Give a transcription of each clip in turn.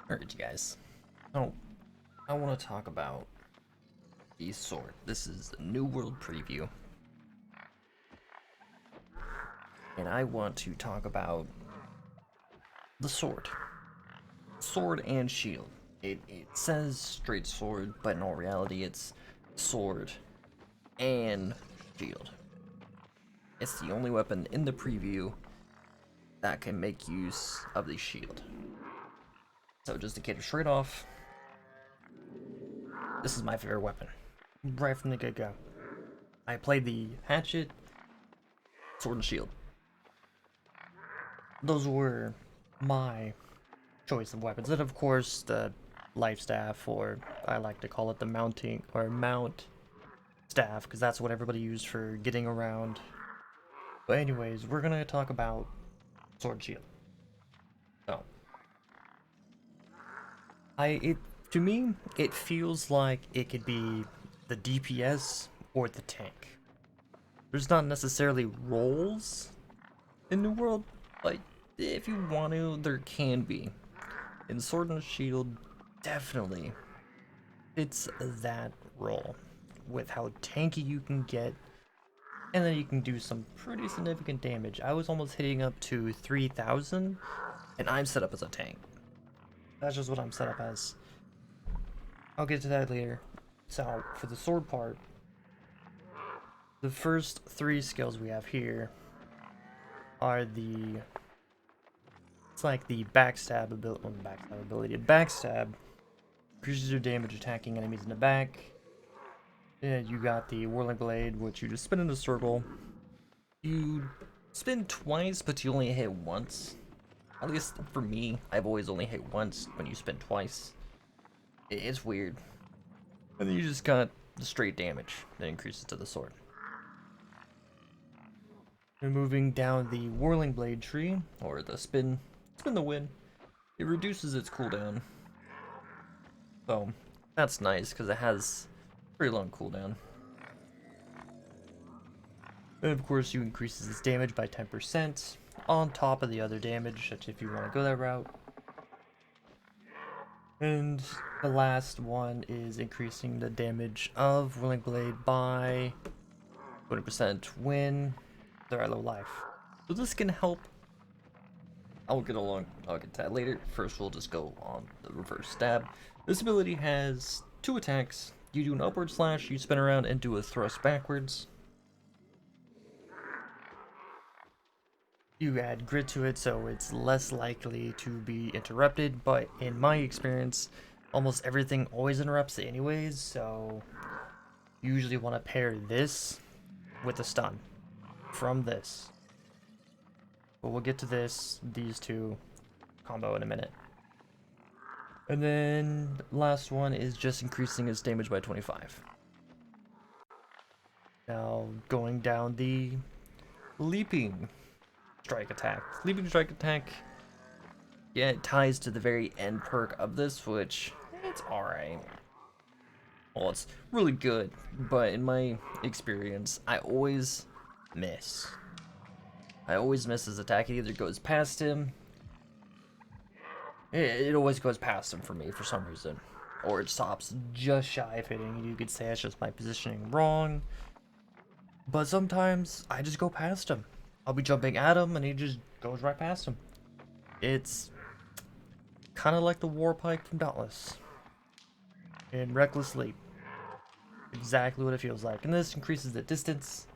Alright, you guys. So, I want to talk about the sword. This is a New World preview. And I want to talk about the sword. Sword and shield. It says straight sword, but in all reality, it's sword and shield. It's the only weapon in the preview that can make use of the shield. So, just to get it straight off, this is my favorite weapon. Right from the get-go. I played the hatchet, sword, and shield. Those were my choice of weapons. And of course, the life staff, or I like to call it the mounting or mount staff, because that's what everybody used for getting around. But anyways, we're gonna talk about sword shield. So, to me, it feels like it could be the DPS or the tank. There's not necessarily roles in New World, but if you want to, there can be. And Sword and Shield definitely fits that role with how tanky you can get, and then you can do some pretty significant damage. I was almost hitting up to 3,000, and I'm set up as a tank. That's just what I'm set up as. I'll get to that later. So, for the sword part, the first three skills we have here are it's like the backstab ability. Well, backstab ability. Backstab increases your damage attacking enemies in the back. And you got the whirling blade, which you just spin in a circle. You spin twice, but you only hit once. At least for me, I've always only hit once when you spin twice. It's weird. And then you just got the straight damage that increases to the sword. And moving down the whirling blade tree, or the spin the wind, it reduces its cooldown. So that's nice because it has pretty long cooldown. And of course, you increases its damage by 10% on top of the other damage, such if you want to go that route. And the last one is increasing the damage of Whirling Blade by 20% when they're at low life. So this can help. I'll get to that later. First, we'll just go on the reverse stab. This ability has two attacks. You do an upward slash, you spin around and do a thrust backwards. You add grit to it, so it's less likely to be interrupted, but in my experience, almost everything always interrupts it anyways, so you usually want to pair this with a stun from this. But we'll get to these two combo in a minute. And then last one is just increasing its damage by 25. Now going down the leaping strike attack. Leaping strike attack, yeah, it ties to the very end perk of this, which it's alright. Well, it's really good, but in my experience, I always miss. I always miss his attack. It either goes past him. It always goes past him for me for some reason. Or it stops just shy of hitting. You could say it's just my positioning wrong. But sometimes I just go past him. I'll be jumping at him and he just goes right past him. It's kind of like the war pike from Dauntless in Reckless Leap. Exactly what it feels like. And this increases the distance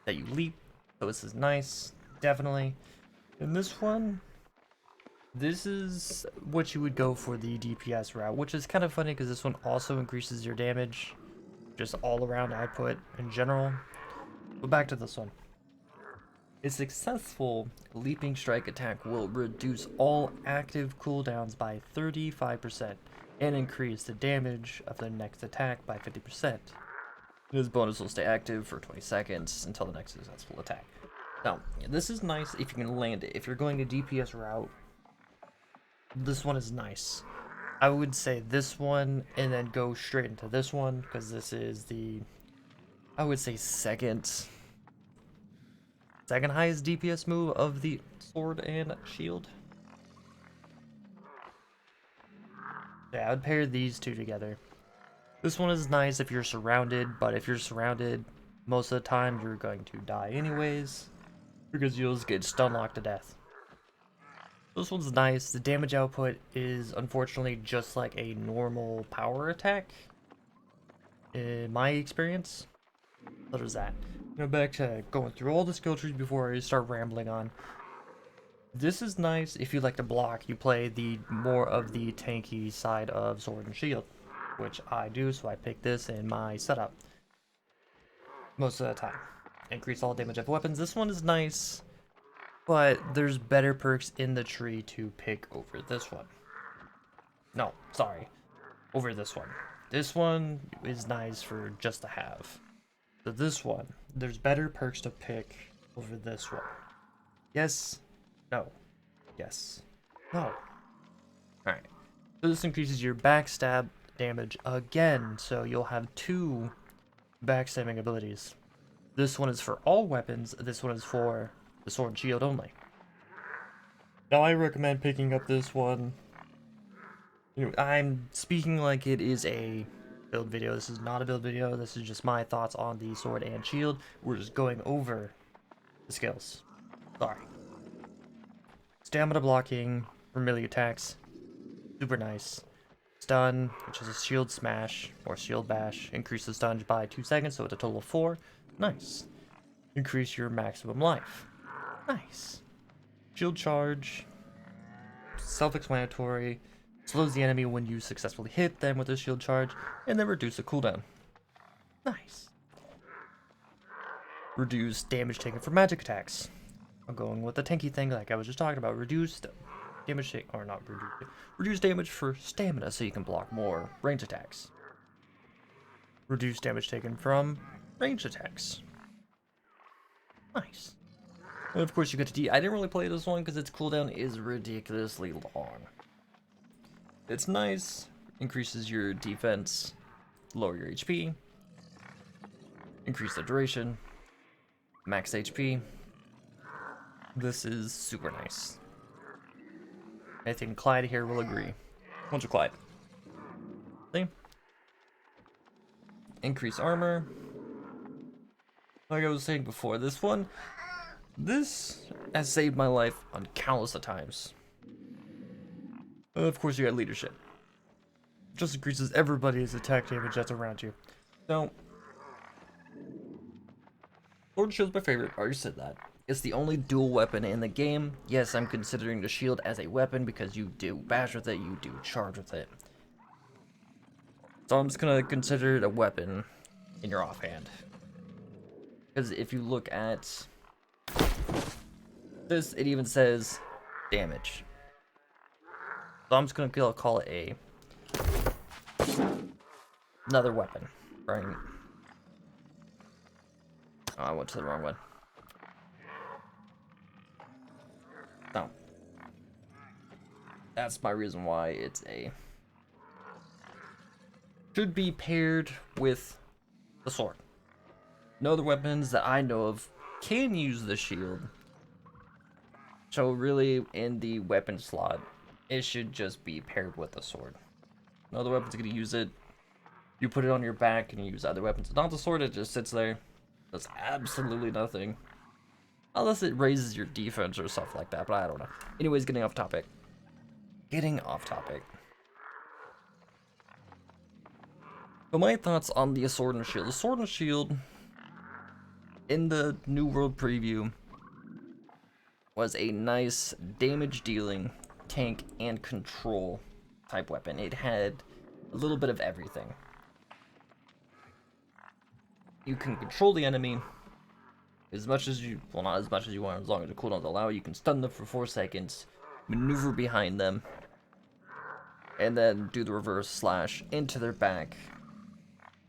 that you leap. So this is nice, definitely. And this one, this is what you would go for the DPS route, which is kind of funny because this one also increases your damage, just all around output in general. But back to this one. A successful leaping strike attack will reduce all active cooldowns by 35% and increase the damage of the next attack by 50%. This bonus will stay active for 20 seconds until the next successful attack. Now, this is nice if you can land it. If you're going a DPS route, this one is nice. I would say this one and then go straight into this one because this is the, I would say, second highest DPS move of the sword and shield. Yeah, I would pair these two together. This one is nice if you're surrounded, but if you're surrounded, most of the time you're going to die anyways, because you'll just get stun locked to death. This one's nice. The damage output is unfortunately just like a normal power attack, in my experience. So there's that. Now back to going through all the skill trees before I start rambling on. This is nice if you like to block. You play the more of the tanky side of Sword and Shield, which I do, so I pick this in my setup most of the time. Increase all damage of weapons. This one is nice, but there's better perks in the tree to pick over this one. No, sorry, over this one. This one is nice for just to have. So this one, there's better perks to pick over this one. Yes, no, yes, no. Alright, so this increases your backstab damage again, so you'll have 2 backstabbing abilities. This one is for all weapons, this one is for the sword and shield only. Now I recommend picking up this one. You know, I'm speaking like it is a build video. This is not a build video. This is just my thoughts on the sword and shield. We're just going over the skills. Sorry. Stamina blocking for melee attacks. Super nice. Stun, which is a shield smash or shield bash. Increase the stun by 2 seconds, so it's a total of 4. Nice. Increase your maximum life. Nice. Shield charge. Self-explanatory. Slows the enemy when you successfully hit them with a shield charge, and then reduce the cooldown. Nice. Reduce damage taken from magic attacks. I'm going with the tanky thing like I was just talking about. Reduce damage or not reduce. Reduce damage for stamina so you can block more range attacks. Reduce damage taken from range attacks. Nice. And of course you get to I didn't really play this one because its cooldown is ridiculously long. It's nice, increases your defense, lower your HP, increase the duration, max HP. This is super nice. I think Clyde here will agree. What's your Clyde? See? Increase armor. Like I was saying before, this has saved my life on countless of times. Of course, you got leadership. Just increases everybody's attack damage that's around you. So, Sword and Shield's my favorite. I already said that. It's the only dual weapon in the game. Yes, I'm considering the shield as a weapon because you do bash with it, you do charge with it. So I'm just gonna consider it a weapon in your offhand. Because if you look at this, it even says damage. So I'm just gonna call it another weapon, right? Oh, I went to the wrong one. No. That's my reason why it's should be paired with the sword. No other weapons that I know of can use the shield. So really, in the weapon slot, it should just be paired with the sword. No other weapon's gonna use it. You put it on your back and you use other weapons. Not the sword, it just sits there. Does absolutely nothing. Unless it raises your defense or stuff like that, but I don't know. Anyways, getting off topic. So my thoughts on the Sword and Shield. The Sword and Shield, in the New World preview, was a nice damage dealing, tank, and control type weapon. It had a little bit of everything. You can control the enemy as much as you, well, not as much as you want, as long as the cooldowns allow. You can stun them for 4 seconds, maneuver behind them, and then do the reverse slash into their back,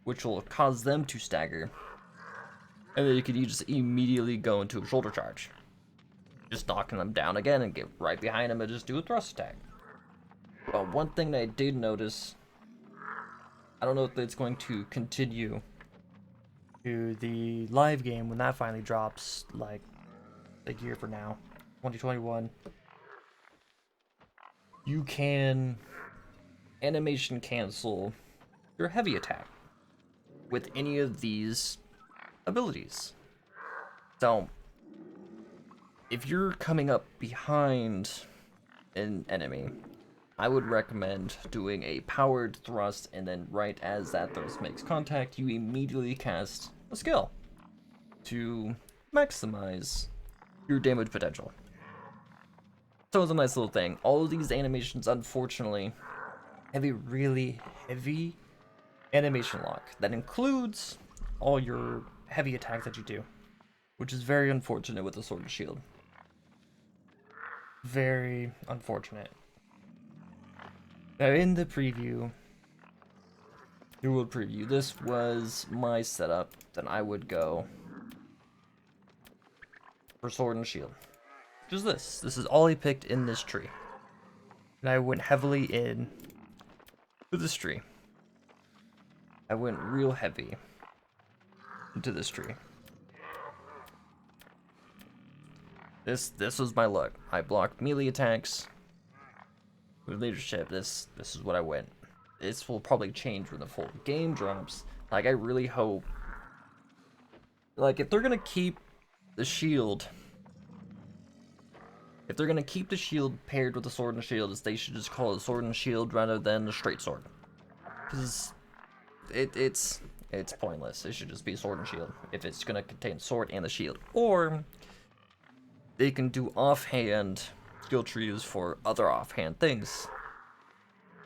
which will cause them to stagger. And then you can just immediately go into a shoulder charge, just knocking them down again and get right behind them and just do a thrust attack. Well, one thing that I did notice, I don't know if it's going to continue to the live game when that finally drops, like a year from now, 2021. You can animation cancel your heavy attack with any of these abilities. So, if you're coming up behind an enemy, I would recommend doing a powered thrust, and then right as that thrust makes contact, you immediately cast a skill to maximize your damage potential. So it's a nice little thing. All of these animations, unfortunately, have a really heavy animation lock that includes all your heavy attacks that you do, which is very unfortunate with the Sword and Shield. Very unfortunate. Now, in the preview, the world preview, this was my setup. Then I would go for Sword and Shield. Just this. This is all I picked in this tree. And I went heavily in to this tree. I went real heavy into this tree. This was my luck. I blocked melee attacks with leadership. This is what I went. This will probably change when the full game drops. Like, I really hope, like, if they're gonna keep the shield, if they're gonna keep the shield paired with the sword and shield, they should just call it sword and shield rather than the straight sword. Because it's pointless. It should just be sword and shield if it's gonna contain sword and the shield. Or they can do offhand skill trees for other offhand things.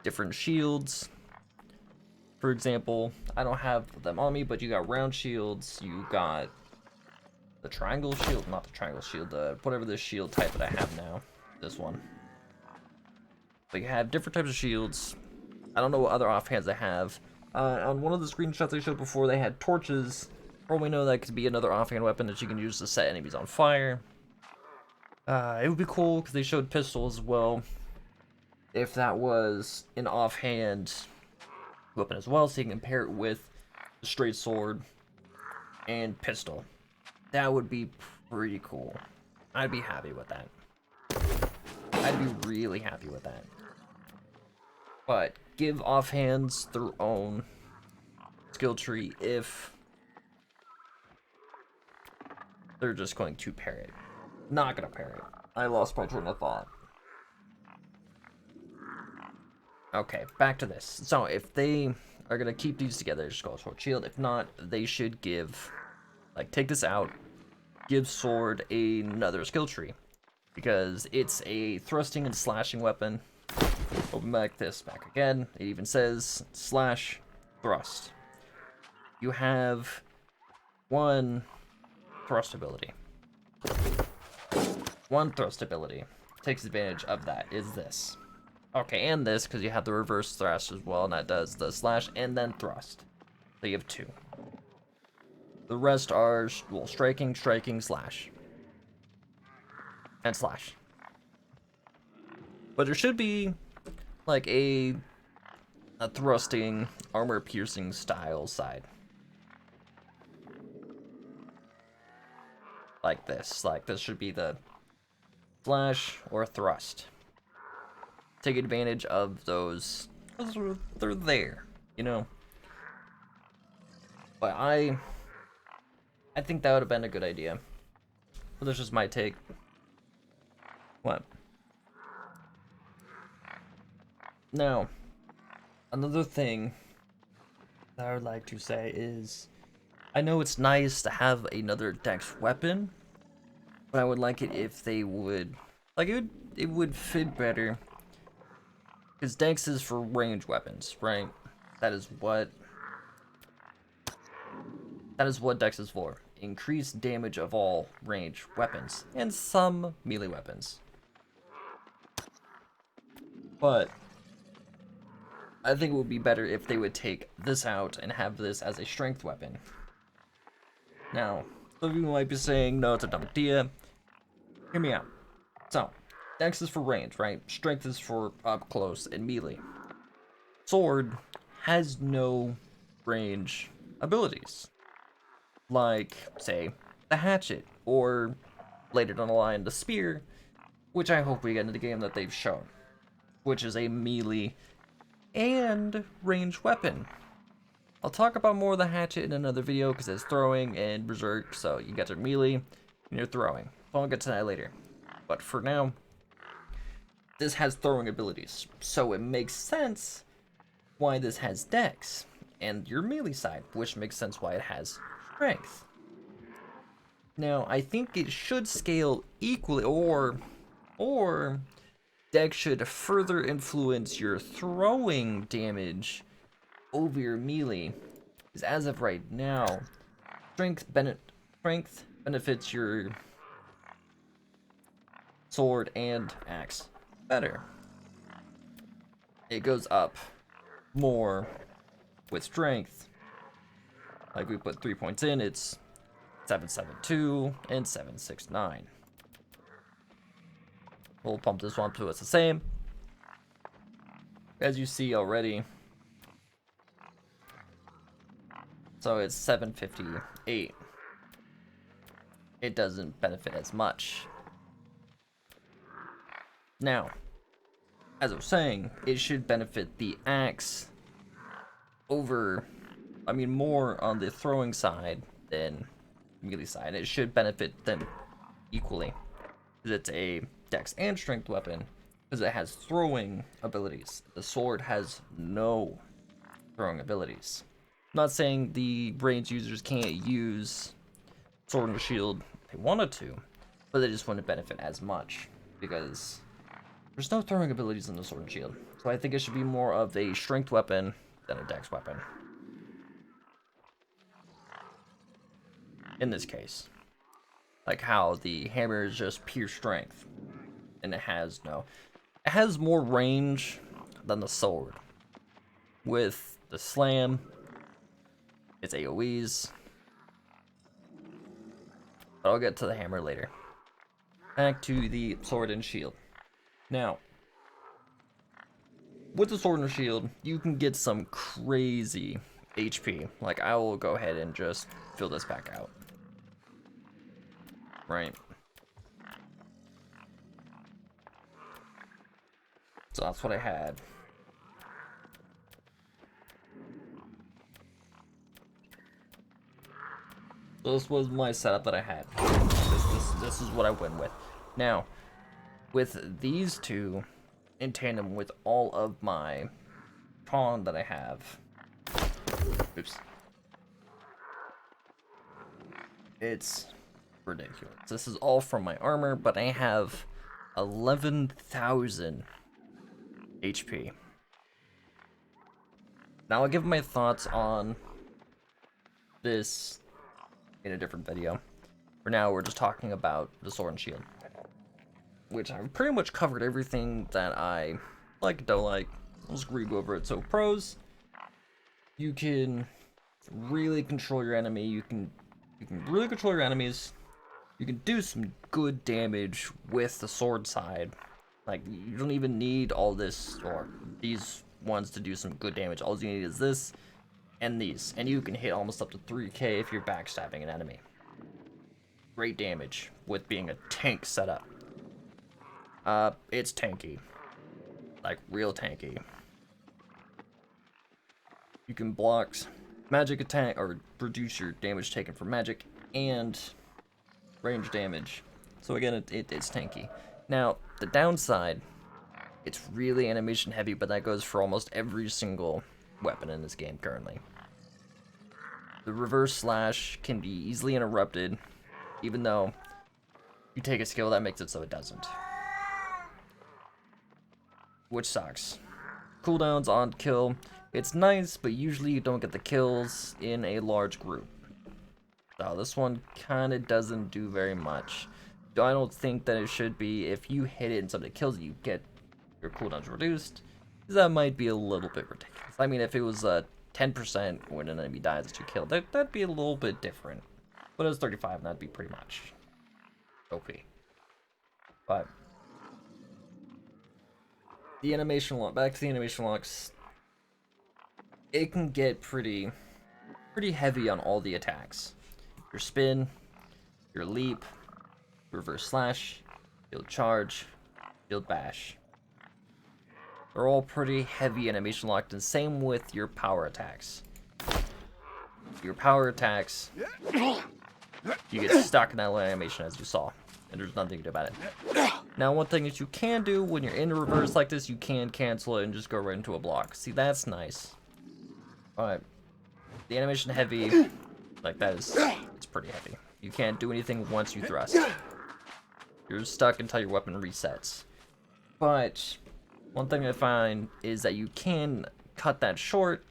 Different shields. For example, I don't have them on me, but you got round shields, you got the triangle shield, not the triangle shield, whatever this shield type that I have now. This one. But you have different types of shields. I don't know what other offhands they have. On one of the screenshots I showed before, they had torches. Probably know that could be another offhand weapon that you can use to set enemies on fire. It would be cool because they showed pistols as well. If that was an offhand weapon as well, so you can pair it with the straight sword and pistol. That would be pretty cool. I'd be happy with that. I'd be really happy with that. But give offhands their own skill tree if they're just going to pair it. Not gonna pair it. I lost my train of thought. Okay, back to this. So if they are gonna keep these together, just call it sword shield. If not, they should give, like, take this out, give sword another skill tree, because it's a thrusting and slashing weapon. Open back this back again. It even says slash thrust. You have one thrust ability. One thrust ability takes advantage of that is this. Okay, and this, because you have the reverse thrust as well, and that does the slash and then thrust. So you have two. The rest are, well, striking, slash. And slash. But there should be, like, a thrusting, armor-piercing style side. Like this. Like, this should be the slash or thrust. Take advantage of those. They're there, you know. But I think that would have been a good idea. But that's just my take. What? Now, another thing that I would like to say is, I know it's nice to have another dex weapon, but I would like it if they would, like, it would fit better. Because dex is for range weapons, right? That is what dex is for. Increased damage of all range weapons and some melee weapons. But I think it would be better if they would take this out and have this as a strength weapon. Now, some of you might be saying, no, it's a dumb idea. Hear me out. So, dex is for range, right? Strength is for up close and melee. Sword has no range abilities. Like, say, the hatchet, or later down the line, the spear, which I hope we get into the game that they've shown, which is a melee and ranged weapon. I'll talk about more of the hatchet in another video because it's throwing and berserk, so you got your melee and your throwing. I'll get to that later. But for now, this has throwing abilities, so it makes sense why this has dex and your melee side, which makes sense why it has strength. Now, I think it should scale equally, or dex should further influence your throwing damage over your melee. Because as of right now, strength benefits your sword and axe better. It goes up more with strength. Like we put 3 points in, it's 772 and 769. We'll pump this one up to it's the same. As you see already. So it's 758. It doesn't benefit as much. Now, as I was saying, it should benefit the axe over, more on the throwing side than melee side. It should benefit them equally. Because it's a dex and strength weapon, because it has throwing abilities. The sword has no throwing abilities. I'm not saying the ranged users can't use sword and shield if they wanted to, but they just wouldn't benefit as much, because there's no throwing abilities in the sword and shield. So I think it should be more of a strength weapon than a dex weapon. In this case. Like how the hammer is just pure strength. And it has more range than the sword. With the slam, it's AoEs. But I'll get to the hammer later. Back to the sword and shield. Now, with the sword and shield, you can get some crazy HP. Like, I will go ahead and just fill this back out. Right. So that's what I had. So this was my setup that I had. This is what I went with. Now, with these two, in tandem with all of my pawn that I have. Oops. It's ridiculous. This is all from my armor, but I have 11,000 HP. Now I'll give my thoughts on this in a different video. For now, we're just talking about the sword and shield, which I've pretty much covered everything that I like, don't like. I'll just go over it. So pros, you can really control your enemy. You can really control your enemies. You can do some good damage with the sword side. Like, you don't even need all this or these ones to do some good damage. All you need is this and these, and you can hit almost up to 3k if you're backstabbing an enemy. Great damage with being a tank setup. It's tanky. Like, real tanky. You can block magic attack, or reduce your damage taken from magic, and range damage. So again, it's tanky. Now, the downside, it's really animation heavy, but that goes for almost every single weapon in this game currently. The reverse slash can be easily interrupted, even though you take a skill that makes it so it doesn't. Which sucks. Cooldowns on kill, it's nice, but usually you don't get the kills in a large group. So this one kind of doesn't do very much. I don't think that it should be. If you hit it and somebody kills you, get your cooldowns reduced. That might be a little bit ridiculous. I mean, if it was 10% when an enemy dies that you killed, that'd be a little bit different. But it was 35, and that'd be pretty much OP. But the animation lock, back to the animation locks, it can get pretty heavy on all the attacks. Your spin, your leap, reverse slash, shield charge, shield bash. They're all pretty heavy animation locked, and same with your power attacks. Your power attacks, you get stuck in that little animation as you saw, and there's nothing you can do about it. Now, one thing that you can do when you're in reverse like this, you can cancel it and just go right into a block. See, that's nice. Alright. The animation heavy, like that is, it's pretty heavy. You can't do anything once you thrust. You're stuck until your weapon resets. But one thing I find is that you can cut that short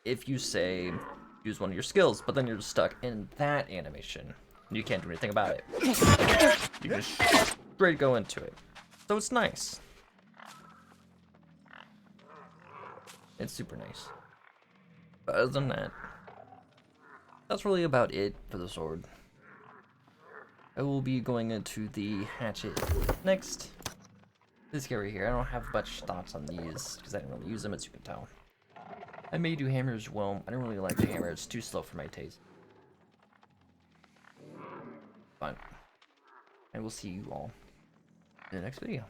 if you say use one of your skills, but then you're just stuck in that animation. You can't do anything about it. You can straight go into it. So it's nice. It's super nice. But other than that, that's really about it for the sword. I will be going into the hatchet next. This guy right here, I don't have much thoughts on these because I didn't really use them, as you can tell. I may do hammers well. I don't really like the hammer, it's too slow for my taste. But I will see you all in the next video.